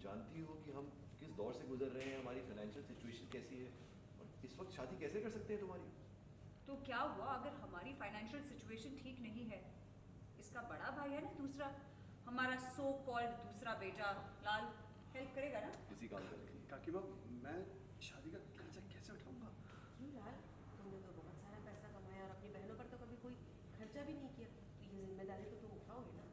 जानती हो कि हम किस दौर से गुजर रहे हैं, हमारी फाइनेंशियल सिचुएशन कैसी है, और इस वक्त शादी कैसे कर सकते हैं तुम्हारी? तो क्या हुआ अगर हमारी फाइनेंशियल सिचुएशन ठीक नहीं है? इसका बड़ा भाई है ना दूसरा, हमारा सो कॉल्ड दूसरा बेटा लाल, हेल्प करेगा ना? इसी काम करेंगे। काकी माँ, मैं शादी का खर्चा कैसे उठाऊंगा? क्यों लाल, तुमने तो बहुत सारा पैसा कमाया और अपनी बहनों पर तो कभी कोई खर्चा भी नहीं किया, तो ये जिम्मेदारी तो तुम उठाओगे ना।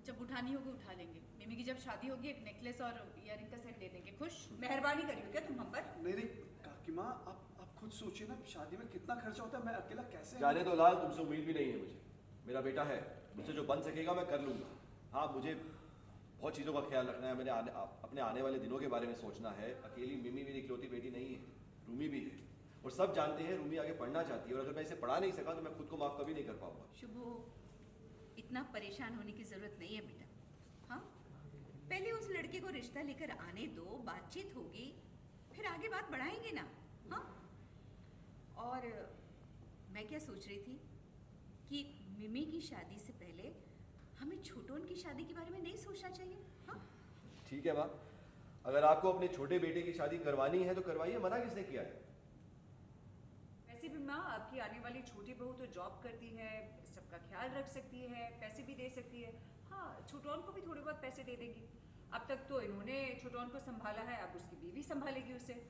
जब उठानी होगी उठा लेंगे। मिमी की जब शादी होगी एक नेकलेस और इयररिंग का सेट दे देंगे। खुश? मेहरबानी करियो क्या तुम हम पर? नहीं काकी माँ, आप खुद सोचिए ना, शादी में कितना खर्चा होता है, मैं अकेला कैसे? जाने तो लाल, तुमसे उम्मीद भी नहीं है मुझे। मेरा बेटा है, मुझसे जो बन सकेगा मैं कर लूंगा। हाँ, मुझे बहुत चीज़ों का ख्याल रखना है, मैंने अपने आने वाले दिनों के बारे में सोचना है। अकेली मिमी मेरी इकलौती बेटी नहीं है, रूमी भी है, और सब जानते हैं रूमी आगे पढ़ना चाहती है, और अगर मैं इसे पढ़ा नहीं सका तो मैं खुद को माफ कभी नहीं कर पाऊंगा। शुभो, इतना परेशान होने की जरूरत नहीं है बेटा। हाँ, पहले उस लड़के को रिश्ता लेकर आने दो, बातचीत होगी, फिर आगे बात बढ़ाएंगे ना। हाँ, और मैं क्या सोच रही थी कि मिमी की शादी से पहले हमें छोटोन की शादी के बारे में नहीं सोचना चाहिए? हाँ, ठीक है माँ, अगर आपको अपने छोटे बेटे की शादी करवानी है तो करवाइए, मना किसने किया है? वैसे भी माँ, आपकी आने वाली छोटी बहू तो जॉब करती है, सबका ख्याल रख सकती है, पैसे भी दे सकती है। हाँ, छोटोन को भी थोड़े बहुत पैसे दे देगी। अब तक तो इन्होंने छोटोन को संभाला है, अब उसकी बीवी संभालेगी उसे।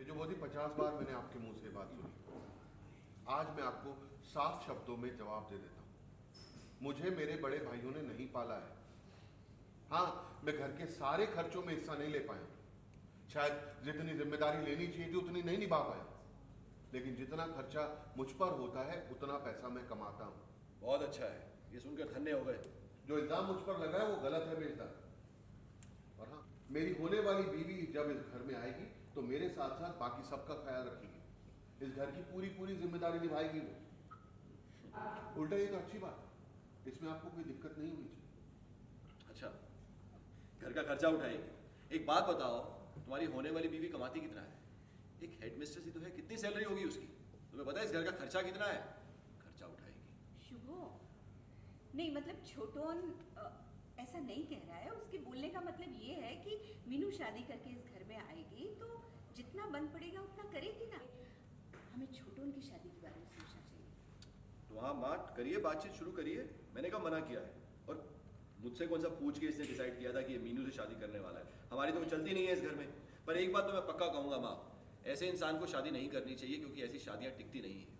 जो बहुत ही 50 बार मैंने आपके मुंह से बात सुनी, आज मैं आपको साफ शब्दों में जवाब दे देता हूँ। मुझे मेरे बड़े भाइयों ने नहीं पाला है। हाँ, मैं घर के सारे खर्चों में हिस्सा नहीं ले पाया, शायद जितनी जिम्मेदारी लेनी चाहिए थी उतनी नहीं निभा पाया, लेकिन जितना खर्चा मुझ पर होता है उतना पैसा मैं कमाता हूँ। बहुत अच्छा है, ये सुनकर धन्य हो गए। जो इल्जाम मुझ पर लगा है वो गलत है बेटा। और हाँ, मेरी होने वाली बीवी जब इस घर में आएगी तो मेरे साथ साथ बाकी सबका ख्याल रखेगी, इस घर की पूरी जिम्मेदारी निभाएगी वो। उल्टा ये तो अच्छी बात है, इसमें आपको कोई दिक्कत नहीं होनी चाहिए। अच्छा, घर का खर्चा उठाएगी। एक बात बताओ, तुम्हारी होने वाली बीवी कमाती कितना है? एक हेड मिस्ट्रेस ही तो है, कितनी सैलरी होगी उसकी? तुम्हें पता है इस घर का खर्चा कितना है? खर्चा उठाएगी। शुभो, नहीं मतलब छोटोन ऐसा नहीं कह रहा है। उसके बोलने का मतलब ये है कि मीनू शादी करके इस घर में आएगी तो जितना बन पड़ेगा उतना करेगी ना। हमें छोटोन की शादी के बारे में सोचना चाहिए। तो हाँ माँ, करिए, बातचीत शुरू करिए। मैंने कब मना किया है? और मुझसे कौन सा पूछ के इसने डिसाइड किया था कि ये मीनू से शादी करने वाला है? हमारी तो चलती नहीं है इस घर में। पर एक बात तो मैं पक्का कहूँगा माँ, ऐसे इंसान को शादी नहीं करनी चाहिए, क्योंकि ऐसी शादियाँ टिकती नहीं है।